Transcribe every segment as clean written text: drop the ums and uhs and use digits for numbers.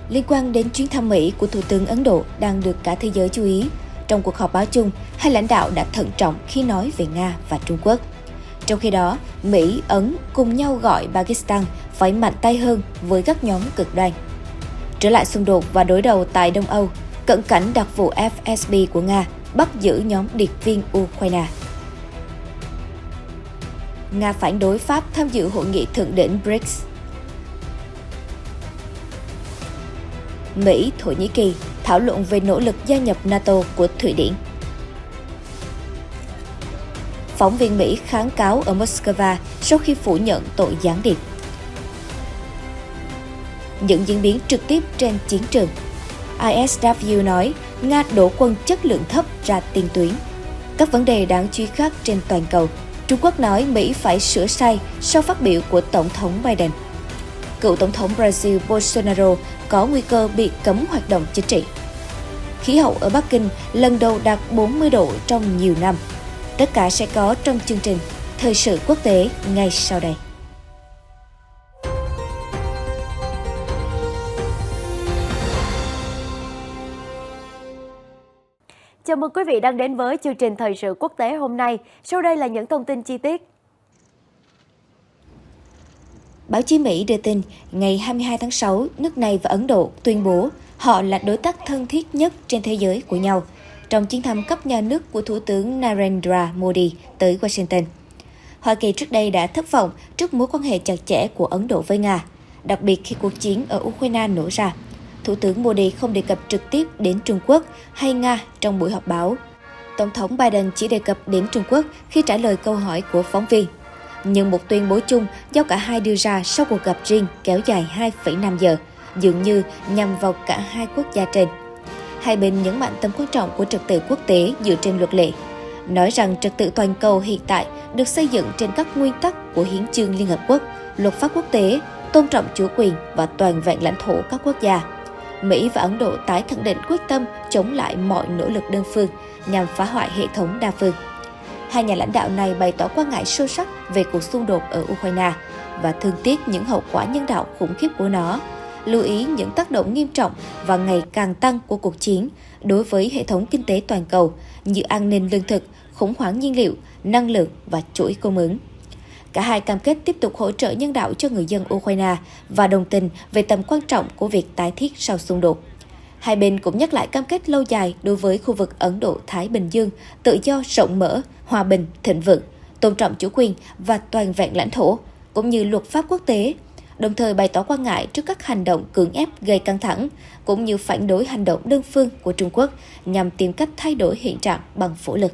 Liên quan đến chuyến thăm Mỹ của Thủ tướng Ấn Độ đang được cả thế giới chú ý. Trong cuộc họp báo chung, hai lãnh đạo đã thận trọng khi nói về Nga và Trung Quốc. Trong khi đó, Mỹ, Ấn cùng nhau gọi Pakistan phải mạnh tay hơn với các nhóm cực đoan. Trở lại xung đột và đối đầu tại Đông Âu, cận cảnh đặc vụ FSB của Nga bắt giữ nhóm điệp viên Ukraine. Nga phản đối Pháp tham dự hội nghị thượng đỉnh BRICS. Mỹ, Thổ Nhĩ Kỳ thảo luận về nỗ lực gia nhập NATO của Thụy Điển. Phóng viên Mỹ kháng cáo ở Moscow sau khi phủ nhận tội gián điệp. Những diễn biến trực tiếp trên chiến trường. ISW nói Nga đổ quân chất lượng thấp ra tiền tuyến. Các vấn đề đáng chú ý khác trên toàn cầu. Trung Quốc nói Mỹ phải sửa sai sau phát biểu của Tổng thống Biden. Cựu Tổng thống Brazil Bolsonaro có nguy cơ bị cấm hoạt động chính trị. Khí hậu ở Bắc Kinh lần đầu đạt 40 độ trong nhiều năm. Tất cả sẽ có trong chương trình Thời sự quốc tế ngay sau đây. Chào mừng quý vị đang đến với chương trình Thời sự quốc tế hôm nay. Sau đây là những thông tin chi tiết. Báo chí Mỹ đưa tin, ngày 22 tháng 6, nước này và Ấn Độ tuyên bố họ là đối tác thân thiết nhất trên thế giới của nhau trong chuyến thăm cấp nhà nước của Thủ tướng Narendra Modi tới Washington. Hoa Kỳ trước đây đã thất vọng trước mối quan hệ chặt chẽ của Ấn Độ với Nga, đặc biệt khi cuộc chiến ở Ukraine nổ ra. Thủ tướng Modi không đề cập trực tiếp đến Trung Quốc hay Nga trong buổi họp báo. Tổng thống Biden chỉ đề cập đến Trung Quốc khi trả lời câu hỏi của phóng viên. Nhưng một tuyên bố chung do cả hai đưa ra sau cuộc gặp riêng kéo dài 2,5 giờ, dường như nhằm vào cả hai quốc gia trên. Hai bên nhấn mạnh tầm quan trọng của trật tự quốc tế dựa trên luật lệ, nói rằng trật tự toàn cầu hiện tại được xây dựng trên các nguyên tắc của Hiến chương Liên Hợp Quốc, luật pháp quốc tế, tôn trọng chủ quyền và toàn vẹn lãnh thổ các quốc gia. Mỹ và Ấn Độ tái khẳng định quyết tâm chống lại mọi nỗ lực đơn phương nhằm phá hoại hệ thống đa phương. Hai nhà lãnh đạo này bày tỏ quan ngại sâu sắc về cuộc xung đột ở Ukraine và thương tiếc những hậu quả nhân đạo khủng khiếp của nó, lưu ý những tác động nghiêm trọng và ngày càng tăng của cuộc chiến đối với hệ thống kinh tế toàn cầu như an ninh lương thực, khủng hoảng nhiên liệu, năng lượng và chuỗi cung ứng. Cả hai cam kết tiếp tục hỗ trợ nhân đạo cho người dân Ukraine và đồng tình về tầm quan trọng của việc tái thiết sau xung đột. Hai bên cũng nhắc lại cam kết lâu dài đối với khu vực Ấn Độ-Thái Bình Dương, tự do rộng mở, hòa bình, thịnh vượng, tôn trọng chủ quyền và toàn vẹn lãnh thổ, cũng như luật pháp quốc tế, đồng thời bày tỏ quan ngại trước các hành động cưỡng ép gây căng thẳng, cũng như phản đối hành động đơn phương của Trung Quốc nhằm tìm cách thay đổi hiện trạng bằng vũ lực.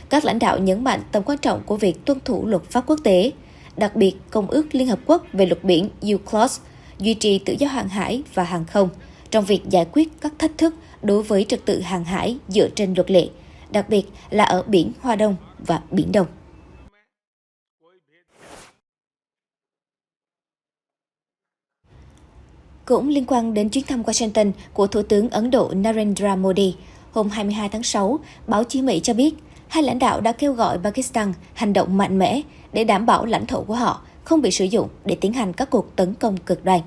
Các lãnh đạo nhấn mạnh tầm quan trọng của việc tuân thủ luật pháp quốc tế, đặc biệt Công ước Liên Hợp Quốc về luật biển UNCLOS, duy trì tự do hàng hải và hàng không trong việc giải quyết các thách thức đối với trật tự hàng hải dựa trên luật lệ, đặc biệt là ở Biển Hoa Đông và Biển Đông. Cũng liên quan đến chuyến thăm Washington của Thủ tướng Ấn Độ Narendra Modi, hôm 22 tháng 6, báo chí Mỹ cho biết hai lãnh đạo đã kêu gọi Pakistan hành động mạnh mẽ để đảm bảo lãnh thổ của họ không bị sử dụng để tiến hành các cuộc tấn công cực đoan.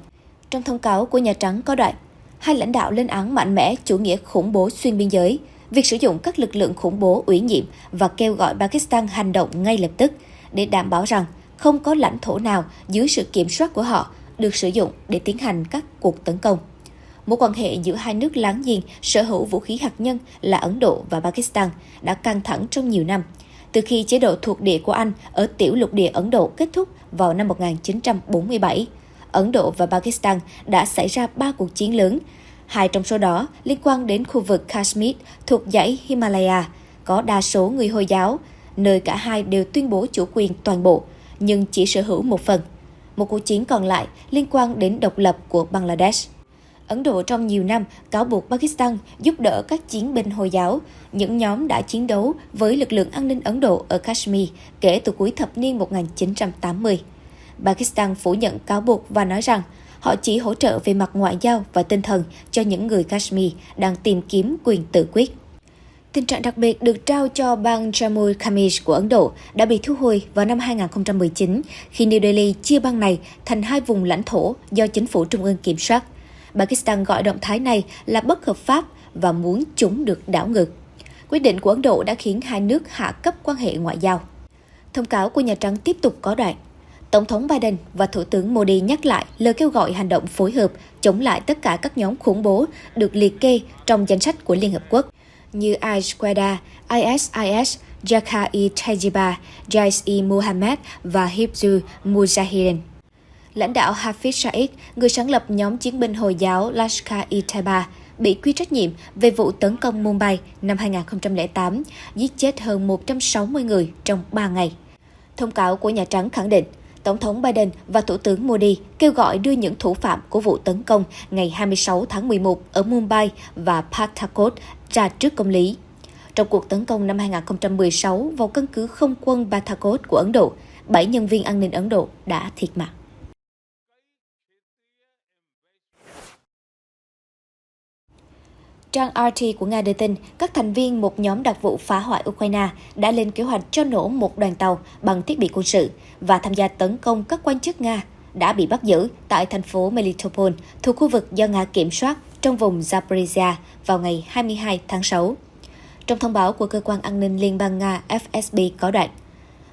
Trong thông cáo của Nhà Trắng có đoạn, hai lãnh đạo lên án mạnh mẽ chủ nghĩa khủng bố xuyên biên giới, việc sử dụng các lực lượng khủng bố ủy nhiệm và kêu gọi Pakistan hành động ngay lập tức để đảm bảo rằng không có lãnh thổ nào dưới sự kiểm soát của họ được sử dụng để tiến hành các cuộc tấn công. Mối quan hệ giữa hai nước láng giềng sở hữu vũ khí hạt nhân là Ấn Độ và Pakistan đã căng thẳng trong nhiều năm, từ khi chế độ thuộc địa của Anh ở tiểu lục địa Ấn Độ kết thúc vào năm 1947. Ấn Độ và Pakistan đã xảy ra 3 cuộc chiến lớn, hai trong số đó liên quan đến khu vực Kashmir thuộc dãy Himalaya, có đa số người Hồi giáo, nơi cả hai đều tuyên bố chủ quyền toàn bộ, nhưng chỉ sở hữu một phần. Một cuộc chiến còn lại liên quan đến độc lập của Bangladesh. Ấn Độ trong nhiều năm cáo buộc Pakistan giúp đỡ các chiến binh Hồi giáo, những nhóm đã chiến đấu với lực lượng an ninh Ấn Độ ở Kashmir kể từ cuối thập niên 1980. Pakistan phủ nhận cáo buộc và nói rằng họ chỉ hỗ trợ về mặt ngoại giao và tinh thần cho những người Kashmir đang tìm kiếm quyền tự quyết. Tình trạng đặc biệt được trao cho bang Jammu Kashmir của Ấn Độ đã bị thu hồi vào năm 2019 khi New Delhi chia bang này thành hai vùng lãnh thổ do chính phủ trung ương kiểm soát. Pakistan gọi động thái này là bất hợp pháp và muốn chúng được đảo ngược. Quyết định của Ấn Độ đã khiến hai nước hạ cấp quan hệ ngoại giao. Thông cáo của Nhà Trắng tiếp tục có đoạn. Tổng thống Biden và Thủ tướng Modi nhắc lại lời kêu gọi hành động phối hợp chống lại tất cả các nhóm khủng bố được liệt kê trong danh sách của Liên Hợp Quốc như Al-Qaeda, ISIS, Jaish-e-Tayyiba, Jaish-e-Mohammed và Hizbul Mujahideen. Lãnh đạo Hafiz Saeed, người sáng lập nhóm chiến binh Hồi giáo Lashkar-e-Taiba, bị quy trách nhiệm về vụ tấn công Mumbai năm 2008, giết chết hơn 160 người trong 3 ngày. Thông cáo của Nhà Trắng khẳng định, Tổng thống Biden và Thủ tướng Modi kêu gọi đưa những thủ phạm của vụ tấn công ngày 26 tháng 11 ở Mumbai và Pathankot ra trước công lý. Trong cuộc tấn công năm 2016 vào căn cứ không quân Pathankot của Ấn Độ, 7 nhân viên an ninh Ấn Độ đã thiệt mạng. Trang RT của Nga đưa tin, các thành viên một nhóm đặc vụ phá hoại Ukraine đã lên kế hoạch cho nổ một đoàn tàu bằng thiết bị quân sự và tham gia tấn công các quan chức Nga đã bị bắt giữ tại thành phố Melitopol thuộc khu vực do Nga kiểm soát trong vùng Zaporizhia vào ngày 22 tháng 6. Trong thông báo của Cơ quan An ninh Liên bang Nga FSB có đoạn,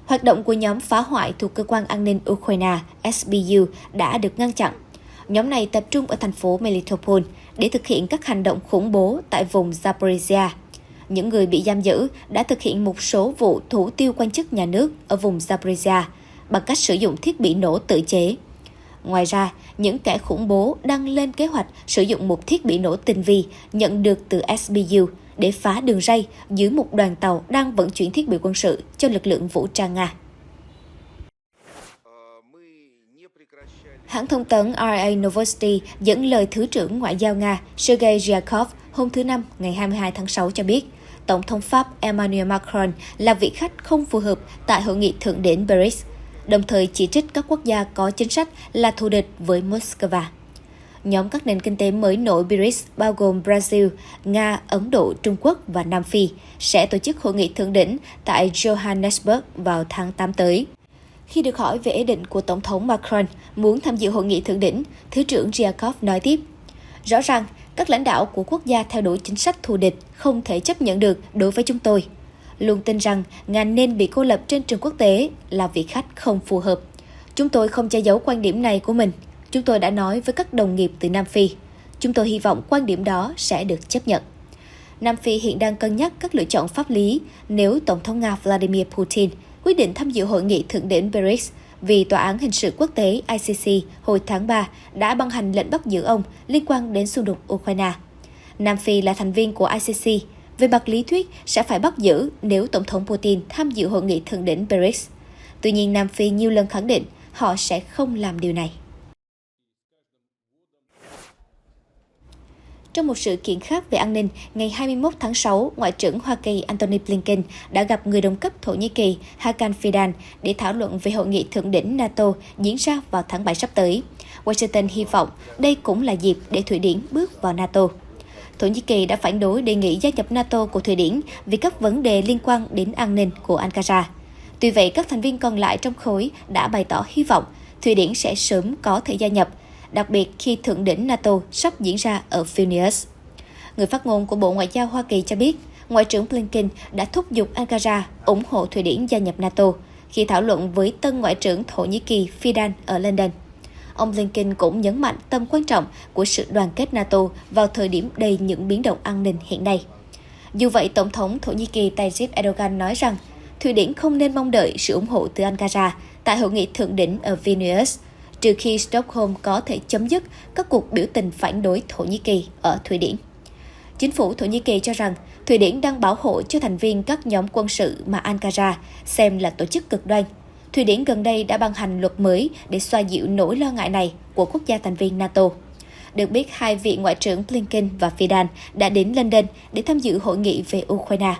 hoạt động của nhóm phá hoại thuộc Cơ quan An ninh Ukraine SBU đã được ngăn chặn. Nhóm này tập trung ở thành phố Melitopol để thực hiện các hành động khủng bố tại vùng Zaporizhia. Những người bị giam giữ đã thực hiện một số vụ thủ tiêu quan chức nhà nước ở vùng Zaporizhia bằng cách sử dụng thiết bị nổ tự chế. Ngoài ra, những kẻ khủng bố đang lên kế hoạch sử dụng một thiết bị nổ tinh vi nhận được từ SBU để phá đường ray dưới một đoàn tàu đang vận chuyển thiết bị quân sự cho lực lượng vũ trang Nga. Hãng thông tấn RIA Novosti dẫn lời Thứ trưởng Ngoại giao Nga Sergei Ryabkov hôm thứ Năm ngày 22 tháng 6 cho biết, Tổng thống Pháp Emmanuel Macron là vị khách không phù hợp tại hội nghị thượng đỉnh BRICS, đồng thời chỉ trích các quốc gia có chính sách là thù địch với Moscow. Nhóm các nền kinh tế mới nổi BRICS bao gồm Brazil, Nga, Ấn Độ, Trung Quốc và Nam Phi sẽ tổ chức hội nghị thượng đỉnh tại Johannesburg vào tháng 8 tới. Khi được hỏi về ý định của Tổng thống Macron muốn tham dự hội nghị thượng đỉnh, Thứ trưởng Ryabkov nói tiếp, rõ ràng các lãnh đạo của quốc gia theo đuổi chính sách thù địch không thể chấp nhận được đối với chúng tôi. Luôn tin rằng Nga nên bị cô lập trên trường quốc tế là vị khách không phù hợp. Chúng tôi không che giấu quan điểm này của mình. Chúng tôi đã nói với các đồng nghiệp từ Nam Phi. Chúng tôi hy vọng quan điểm đó sẽ được chấp nhận. Nam Phi hiện đang cân nhắc các lựa chọn pháp lý nếu Tổng thống Nga Vladimir Putin quyết định tham dự hội nghị thượng đỉnh BRICS vì Tòa án Hình sự Quốc tế ICC hồi tháng 3 đã ban hành lệnh bắt giữ ông liên quan đến xung đột Ukraine. Nam Phi là thành viên của ICC, về mặt lý thuyết sẽ phải bắt giữ nếu Tổng thống Putin tham dự hội nghị thượng đỉnh BRICS. Tuy nhiên, Nam Phi nhiều lần khẳng định họ sẽ không làm điều này. Trong một sự kiện khác về an ninh, ngày 21 tháng 6, Ngoại trưởng Hoa Kỳ Antony Blinken đã gặp người đồng cấp Thổ Nhĩ Kỳ Hakan Fidan để thảo luận về hội nghị thượng đỉnh NATO diễn ra vào tháng 7 sắp tới. Washington hy vọng đây cũng là dịp để Thụy Điển bước vào NATO. Thổ Nhĩ Kỳ đã phản đối đề nghị gia nhập NATO của Thụy Điển vì các vấn đề liên quan đến an ninh của Ankara. Tuy vậy, các thành viên còn lại trong khối đã bày tỏ hy vọng Thụy Điển sẽ sớm có thể gia nhập, đặc biệt khi thượng đỉnh NATO sắp diễn ra ở Vilnius. Người phát ngôn của Bộ Ngoại giao Hoa Kỳ cho biết, Ngoại trưởng Blinken đã thúc giục Ankara ủng hộ Thụy Điển gia nhập NATO khi thảo luận với tân Ngoại trưởng Thổ Nhĩ Kỳ Fidan ở London. Ông Blinken cũng nhấn mạnh tầm quan trọng của sự đoàn kết NATO vào thời điểm đầy những biến động an ninh hiện nay. Dù vậy, Tổng thống Thổ Nhĩ Kỳ Tayyip Erdogan nói rằng Thụy Điển không nên mong đợi sự ủng hộ từ Ankara tại hội nghị thượng đỉnh ở Vilnius, trừ khi Stockholm có thể chấm dứt các cuộc biểu tình phản đối Thổ Nhĩ Kỳ ở Thụy Điển. Chính phủ Thổ Nhĩ Kỳ cho rằng Thụy Điển đang bảo hộ cho thành viên các nhóm quân sự mà Ankara xem là tổ chức cực đoan. Thụy Điển gần đây đã ban hành luật mới để xoa dịu nỗi lo ngại này của quốc gia thành viên NATO. Được biết, hai vị Ngoại trưởng Blinken và Fidan đã đến London để tham dự hội nghị về Ukraine.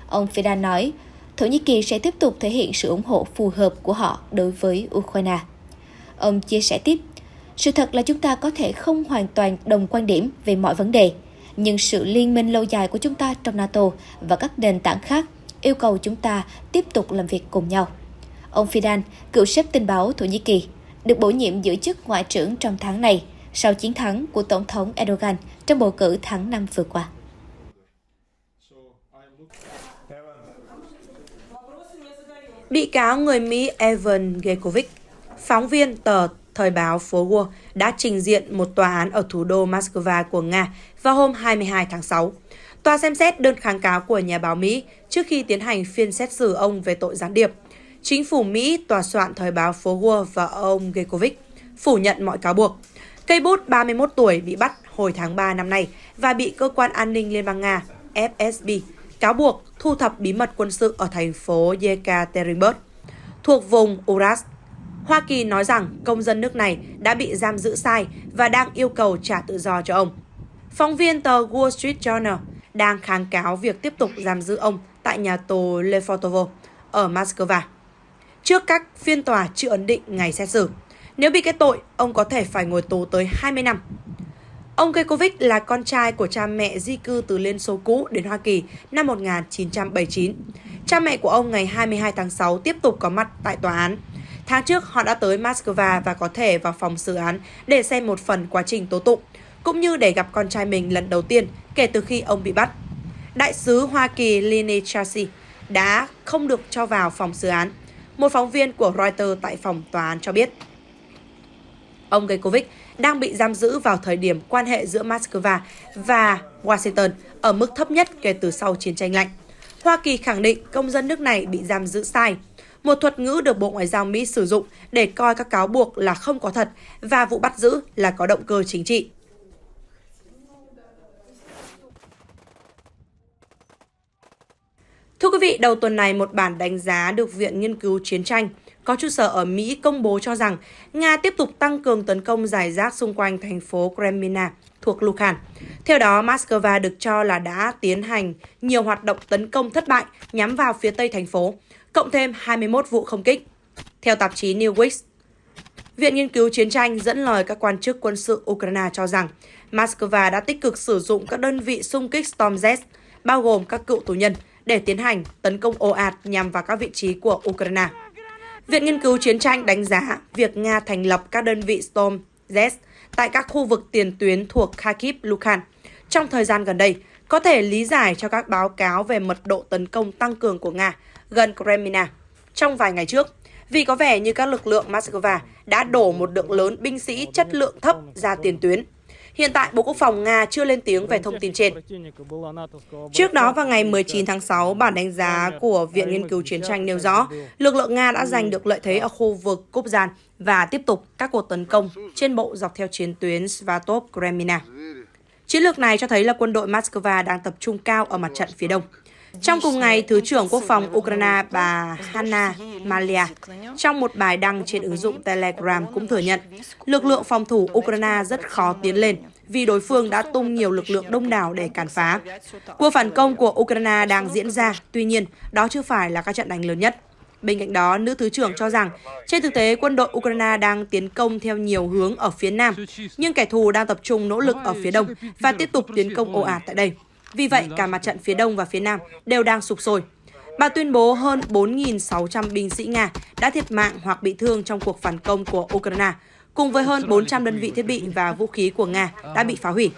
Ông Fidan nói, Thổ Nhĩ Kỳ sẽ tiếp tục thể hiện sự ủng hộ phù hợp của họ đối với Ukraine. Ông chia sẻ tiếp, sự thật là chúng ta có thể không hoàn toàn đồng quan điểm về mọi vấn đề, nhưng sự liên minh lâu dài của chúng ta trong NATO và các nền tảng khác yêu cầu chúng ta tiếp tục làm việc cùng nhau. Ông Fidan, cựu sếp tình báo Thổ Nhĩ Kỳ, được bổ nhiệm giữ chức ngoại trưởng trong tháng này, sau chiến thắng của Tổng thống Erdogan trong bầu cử tháng 5 vừa qua. Bị cáo người Mỹ Evan Gershkovich, phóng viên tờ Thời báo phố Wall, đã trình diện một tòa án ở thủ đô Moscow của Nga vào hôm 22 tháng 6. Tòa xem xét đơn kháng cáo của nhà báo Mỹ trước khi tiến hành phiên xét xử ông về tội gián điệp. Chính phủ Mỹ, tòa soạn Thời báo phố Wall và ông Gershkovich phủ nhận mọi cáo buộc. Cây bút 31 tuổi bị bắt hồi tháng 3 năm nay và bị Cơ quan An ninh Liên bang Nga FSB cáo buộc thu thập bí mật quân sự ở thành phố Yekaterinburg, thuộc vùng Urals. Hoa Kỳ nói rằng công dân nước này đã bị giam giữ sai và đang yêu cầu trả tự do cho ông. Phóng viên tờ Wall Street Journal đang kháng cáo việc tiếp tục giam giữ ông tại nhà tù Lefortovo ở Moscow trước các phiên tòa chưa ấn định ngày xét xử. Nếu bị kết tội, ông có thể phải ngồi tù tới 20 năm. Ông Gershkovich là con trai của cha mẹ di cư từ Liên Xô cũ đến Hoa Kỳ năm 1979. Cha mẹ của ông ngày 22 tháng 6 tiếp tục có mặt tại tòa án. Tháng trước, họ đã tới Moscow và có thể vào phòng xử án để xem một phần quá trình tố tụng, cũng như để gặp con trai mình lần đầu tiên kể từ khi ông bị bắt. Đại sứ Hoa Kỳ Lynne Chelsea đã không được cho vào phòng xử án. Một phóng viên của Reuters tại phòng tòa án cho biết. Ông Gershkovich đang bị giam giữ vào thời điểm quan hệ giữa Moscow và Washington ở mức thấp nhất kể từ sau chiến tranh lạnh. Hoa Kỳ khẳng định công dân nước này bị giam giữ sai, một thuật ngữ được Bộ Ngoại giao Mỹ sử dụng để coi các cáo buộc là không có thật và vụ bắt giữ là có động cơ chính trị. Thưa quý vị, đầu tuần này, một bản đánh giá được Viện Nghiên cứu Chiến tranh có trụ sở ở Mỹ công bố cho rằng Nga tiếp tục tăng cường tấn công rải rác xung quanh thành phố Kremlina thuộc Luhansk. Theo đó, Moscow được cho là đã tiến hành nhiều hoạt động tấn công thất bại nhắm vào phía tây thành phố, cộng thêm 21 vụ không kích. Theo tạp chí Newsweek, Viện Nghiên cứu Chiến tranh dẫn lời các quan chức quân sự Ukraine cho rằng Moscow đã tích cực sử dụng các đơn vị xung kích Storm-Z, bao gồm các cựu tù nhân, để tiến hành tấn công ồ ạt nhằm vào các vị trí của Ukraine. Viện Nghiên cứu Chiến tranh đánh giá việc Nga thành lập các đơn vị Storm-Z tại các khu vực tiền tuyến thuộc Kharkiv, Luhansk trong thời gian gần đây có thể lý giải cho các báo cáo về mật độ tấn công tăng cường của Nga gần Kremlina trong vài ngày trước, vì có vẻ như các lực lượng Moscow đã đổ một lượng lớn binh sĩ chất lượng thấp ra tiền tuyến. Hiện tại, Bộ Quốc phòng Nga chưa lên tiếng về thông tin trên. Trước đó, vào ngày 19 tháng 6, bản đánh giá của Viện Nghiên cứu Chiến tranh nêu rõ lực lượng Nga đã giành được lợi thế ở khu vực Kupyan và tiếp tục các cuộc tấn công trên bộ dọc theo chiến tuyến Svatov-Kremlina. Chiến lược này cho thấy là quân đội Moscow đang tập trung cao ở mặt trận phía đông. Trong cùng ngày, Thứ trưởng Quốc phòng Ukraine bà Hanna Maliar trong một bài đăng trên ứng dụng Telegram cũng thừa nhận lực lượng phòng thủ Ukraine rất khó tiến lên vì đối phương đã tung nhiều lực lượng đông đảo để cản phá. Cuộc phản công của Ukraine đang diễn ra, tuy nhiên đó chưa phải là các trận đánh lớn nhất. Bên cạnh đó, nữ Thứ trưởng cho rằng trên thực tế quân đội Ukraine đang tiến công theo nhiều hướng ở phía nam, nhưng kẻ thù đang tập trung nỗ lực ở phía đông và tiếp tục tiến công ồ ạt tại đây. Vì vậy, cả mặt trận phía đông và phía nam đều đang sụp sôi. Bà tuyên bố hơn 4.600 binh sĩ Nga đã thiệt mạng hoặc bị thương trong cuộc phản công của Ukraine, cùng với hơn 400 đơn vị thiết bị và vũ khí của Nga đã bị phá hủy.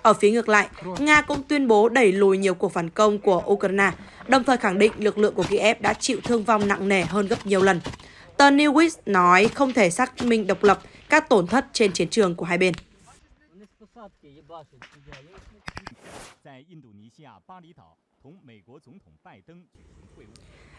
Ở phía ngược lại, Nga cũng tuyên bố đẩy lùi nhiều cuộc phản công của Ukraine, đồng thời khẳng định lực lượng của Kiev đã chịu thương vong nặng nề hơn gấp nhiều lần. Tờ Newsweek nói không thể xác minh độc lập các tổn thất trên chiến trường của hai bên.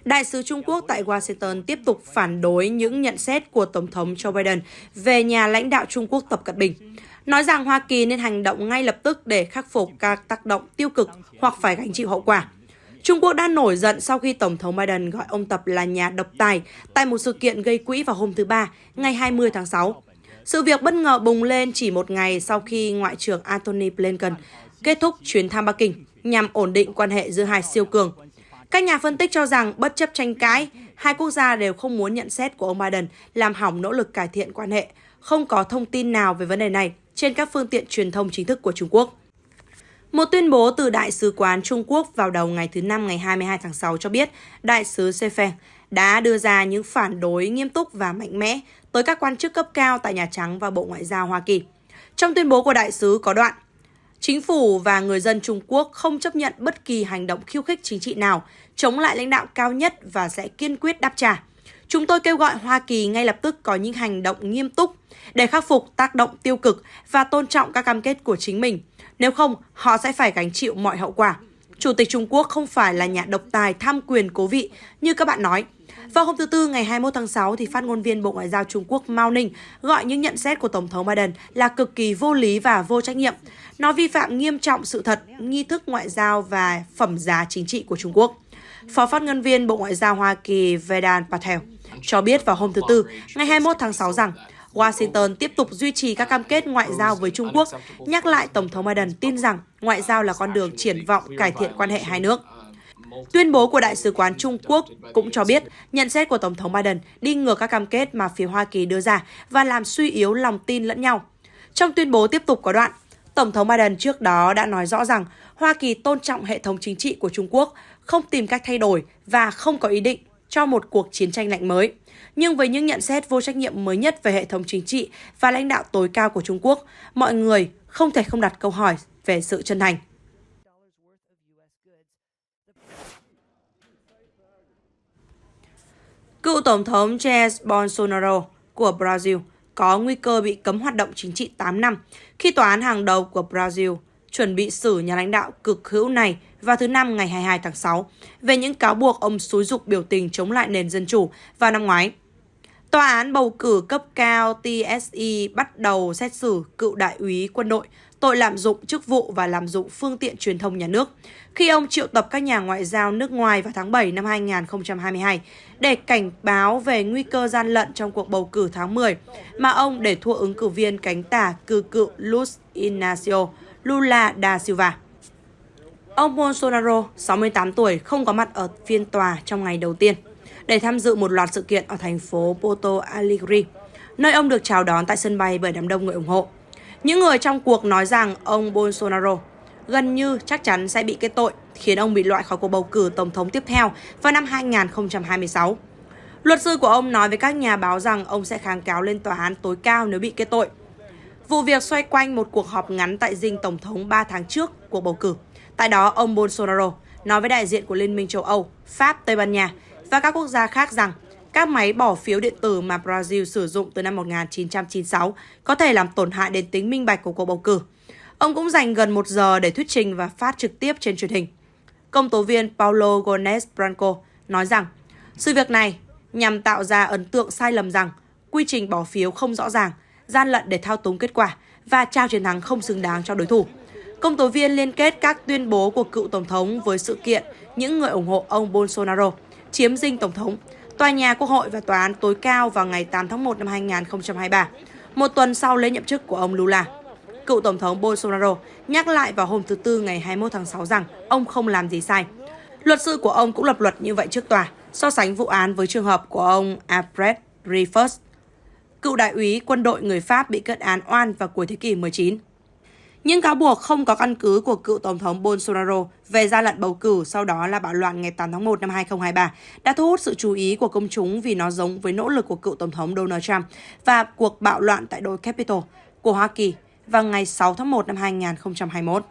Đại sứ Trung Quốc tại Washington tiếp tục phản đối những nhận xét của Tổng thống Joe Biden về nhà lãnh đạo Trung Quốc Tập Cận Bình, nói rằng Hoa Kỳ nên hành động ngay lập tức để khắc phục các tác động tiêu cực hoặc phải gánh chịu hậu quả. Trung Quốc đã nổi giận sau khi Tổng thống Biden gọi ông Tập là nhà độc tài tại một sự kiện gây quỹ vào hôm thứ Ba, ngày 20 tháng 6. Sự việc bất ngờ bùng lên chỉ một ngày sau khi Ngoại trưởng Antony Blinken kết thúc chuyến thăm Bắc Kinh nhằm ổn định quan hệ giữa hai siêu cường. Các nhà phân tích cho rằng bất chấp tranh cãi, hai quốc gia đều không muốn nhận xét của ông Biden làm hỏng nỗ lực cải thiện quan hệ, không có thông tin nào về vấn đề này trên các phương tiện truyền thông chính thức của Trung Quốc. Một tuyên bố từ Đại sứ quán Trung Quốc vào đầu ngày thứ Năm ngày 22 tháng 6 cho biết Đại sứ Seifeng đã đưa ra những phản đối nghiêm túc và mạnh mẽ tới các quan chức cấp cao tại Nhà Trắng và Bộ Ngoại giao Hoa Kỳ. Trong tuyên bố của đại sứ có đoạn: Chính phủ và người dân Trung Quốc không chấp nhận bất kỳ hành động khiêu khích chính trị nào, chống lại lãnh đạo cao nhất và sẽ kiên quyết đáp trả. Chúng tôi kêu gọi Hoa Kỳ ngay lập tức có những hành động nghiêm túc để khắc phục tác động tiêu cực và tôn trọng các cam kết của chính mình. Nếu không, họ sẽ phải gánh chịu mọi hậu quả. Chủ tịch Trung Quốc không phải là nhà độc tài tham quyền cố vị như các bạn nói. Vào hôm thứ Tư ngày 21 tháng 6, thì phát ngôn viên Bộ Ngoại giao Trung Quốc Mao Ninh gọi những nhận xét của Tổng thống Biden là cực kỳ vô lý và vô trách nhiệm. Nó vi phạm nghiêm trọng sự thật, nghi thức ngoại giao và phẩm giá chính trị của Trung Quốc. Phó phát ngôn viên Bộ Ngoại giao Hoa Kỳ Vedant Patel cho biết vào hôm thứ Tư ngày 21 tháng 6 rằng Washington tiếp tục duy trì các cam kết ngoại giao với Trung Quốc, nhắc lại Tổng thống Biden tin rằng ngoại giao là con đường triển vọng cải thiện quan hệ hai nước. Tuyên bố của Đại sứ quán Trung Quốc cũng cho biết nhận xét của Tổng thống Biden đi ngược các cam kết mà phía Hoa Kỳ đưa ra và làm suy yếu lòng tin lẫn nhau. Trong tuyên bố tiếp tục có đoạn, Tổng thống Biden trước đó đã nói rõ rằng Hoa Kỳ tôn trọng hệ thống chính trị của Trung Quốc, không tìm cách thay đổi và không có ý định cho một cuộc chiến tranh lạnh mới. Nhưng với những nhận xét vô trách nhiệm mới nhất về hệ thống chính trị và lãnh đạo tối cao của Trung Quốc, mọi người không thể không đặt câu hỏi về sự chân thành. Cựu Tổng thống Jair Bolsonaro của Brazil có nguy cơ bị cấm hoạt động chính trị 8 năm khi tòa án hàng đầu của Brazil chuẩn bị xử nhà lãnh đạo cực hữu này vào thứ Năm ngày 22 tháng 6 về những cáo buộc ông xúi giục biểu tình chống lại nền dân chủ vào năm ngoái. Tòa án bầu cử cấp cao TSE bắt đầu xét xử cựu đại úy quân đội tội lạm dụng chức vụ và lạm dụng phương tiện truyền thông nhà nước khi ông triệu tập các nhà ngoại giao nước ngoài vào tháng 7 năm 2022 để cảnh báo về nguy cơ gian lận trong cuộc bầu cử tháng 10 mà ông để thua ứng cử viên cánh tả cựu Luiz Inácio Lula da Silva. Ông Bolsonaro, 68 tuổi, không có mặt ở phiên tòa trong ngày đầu tiên để tham dự một loạt sự kiện ở thành phố Porto Alegre, nơi ông được chào đón tại sân bay bởi đám đông người ủng hộ. Những người trong cuộc nói rằng ông Bolsonaro gần như chắc chắn sẽ bị kết tội, khiến ông bị loại khỏi cuộc bầu cử tổng thống tiếp theo vào năm 2026. Luật sư của ông nói với các nhà báo rằng ông sẽ kháng cáo lên tòa án tối cao nếu bị kết tội. Vụ việc xoay quanh một cuộc họp ngắn tại dinh tổng thống 3 tháng trước cuộc bầu cử. Tại đó, ông Bolsonaro nói với đại diện của Liên minh châu Âu, Pháp, Tây Ban Nha và các quốc gia khác rằng các máy bỏ phiếu điện tử mà Brazil sử dụng từ năm 1996 có thể làm tổn hại đến tính minh bạch của cuộc bầu cử. Ông cũng dành gần 1 giờ để thuyết trình và phát trực tiếp trên truyền hình. Công tố viên Paulo Gomes Branco nói rằng sự việc này nhằm tạo ra ấn tượng sai lầm rằng quy trình bỏ phiếu không rõ ràng, gian lận để thao túng kết quả và trao chiến thắng không xứng đáng cho đối thủ. Công tố viên liên kết các tuyên bố của cựu tổng thống với sự kiện những người ủng hộ ông Bolsonaro chiếm dinh tổng thống, tòa nhà Quốc hội và tòa án tối cao vào ngày 8 tháng 1 năm 2023, một tuần sau lễ nhậm chức của ông Lula. Cựu tổng thống Bolsonaro nhắc lại vào hôm thứ Tư ngày 21 tháng 6 rằng ông không làm gì sai. Luật sư của ông cũng lập luận như vậy trước tòa, so sánh vụ án với trường hợp của ông Albert Dreyfus, cựu đại úy quân đội người Pháp bị kết án oan vào cuối thế kỷ 19. Những cáo buộc không có căn cứ của cựu Tổng thống Bolsonaro về gian lận bầu cử sau đó là bạo loạn ngày 8 tháng 1 năm 2023 đã thu hút sự chú ý của công chúng vì nó giống với nỗ lực của cựu Tổng thống Donald Trump và cuộc bạo loạn tại đồi Capitol của Hoa Kỳ vào ngày 6 tháng 1 năm 2021.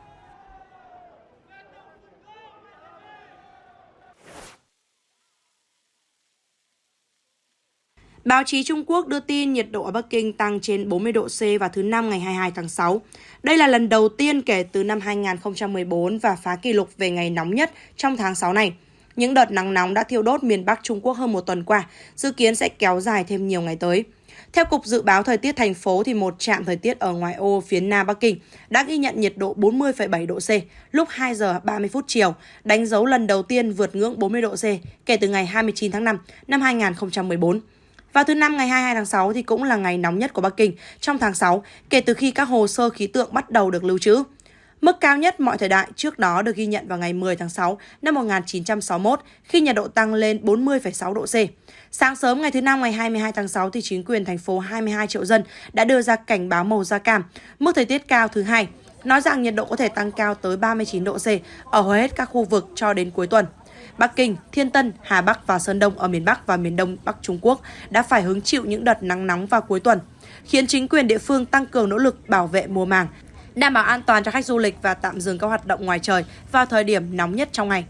Báo chí Trung Quốc đưa tin nhiệt độ ở Bắc Kinh tăng trên 40 độ C vào thứ Năm ngày 22 tháng 6. Đây là lần đầu tiên kể từ năm 2014 và phá kỷ lục về ngày nóng nhất trong tháng 6 này. Những đợt nắng nóng đã thiêu đốt miền Bắc Trung Quốc hơn một tuần qua, dự kiến sẽ kéo dài thêm nhiều ngày tới. Theo Cục Dự báo Thời tiết thành phố, thì một trạm thời tiết ở ngoại ô phía Nam Bắc Kinh đã ghi nhận nhiệt độ 40,7 độ C lúc 2 giờ 30 phút chiều, đánh dấu lần đầu tiên vượt ngưỡng 40 độ C kể từ ngày 29 tháng 5 năm 2014. Vào thứ Năm ngày 22 tháng 6 thì cũng là ngày nóng nhất của Bắc Kinh trong tháng 6 kể từ khi các hồ sơ khí tượng bắt đầu được lưu trữ. Mức cao nhất mọi thời đại trước đó được ghi nhận vào ngày 10 tháng 6 năm 1961 khi nhiệt độ tăng lên 40,6 độ C. Sáng sớm ngày thứ Năm ngày 22 tháng 6 thì chính quyền thành phố 22 triệu dân đã đưa ra cảnh báo màu da cam, mức thời tiết cao thứ hai, nói rằng nhiệt độ có thể tăng cao tới 39 độ C ở hầu hết các khu vực cho đến cuối tuần. Bắc Kinh, Thiên Tân, Hà Bắc và Sơn Đông ở miền Bắc và miền Đông Bắc Trung Quốc đã phải hứng chịu những đợt nắng nóng vào cuối tuần, khiến chính quyền địa phương tăng cường nỗ lực bảo vệ mùa màng, đảm bảo an toàn cho khách du lịch và tạm dừng các hoạt động ngoài trời vào thời điểm nóng nhất trong ngày.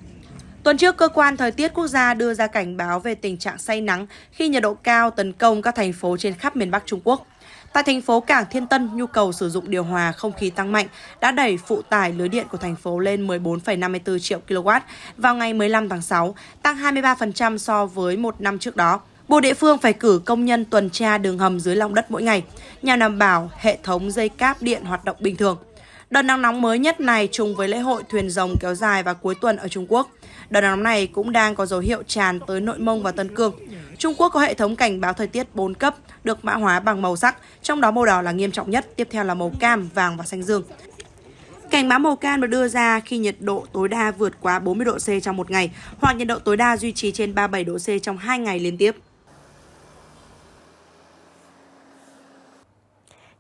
Tuần trước, Cơ quan Thời tiết Quốc gia đưa ra cảnh báo về tình trạng say nắng khi nhiệt độ cao tấn công các thành phố trên khắp miền Bắc Trung Quốc. Tại thành phố Cảng Thiên Tân, nhu cầu sử dụng điều hòa không khí tăng mạnh đã đẩy phụ tải lưới điện của thành phố lên 14,54 triệu kW vào ngày 15 tháng 6, tăng 23% so với một năm trước đó. Bộ địa phương phải cử công nhân tuần tra đường hầm dưới lòng đất mỗi ngày, nhằm đảm bảo hệ thống dây cáp điện hoạt động bình thường. Đợt nắng nóng mới nhất này trùng với lễ hội thuyền rồng kéo dài vào cuối tuần ở Trung Quốc. Đợt nắng nóng này cũng đang có dấu hiệu tràn tới Nội Mông và Tân Cương. Trung Quốc có hệ thống cảnh báo thời tiết 4 cấp được mã hóa bằng màu sắc, trong đó màu đỏ là nghiêm trọng nhất, tiếp theo là màu cam, vàng và xanh dương. Cảnh báo màu cam được đưa ra khi nhiệt độ tối đa vượt quá 40 độ C trong một ngày, hoặc nhiệt độ tối đa duy trì trên 37 độ C trong 2 ngày liên tiếp.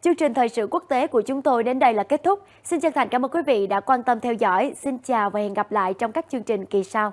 Chương trình thời sự quốc tế của chúng tôi đến đây là kết thúc. Xin chân thành cảm ơn quý vị đã quan tâm theo dõi. Xin chào và hẹn gặp lại trong các chương trình kỳ sau.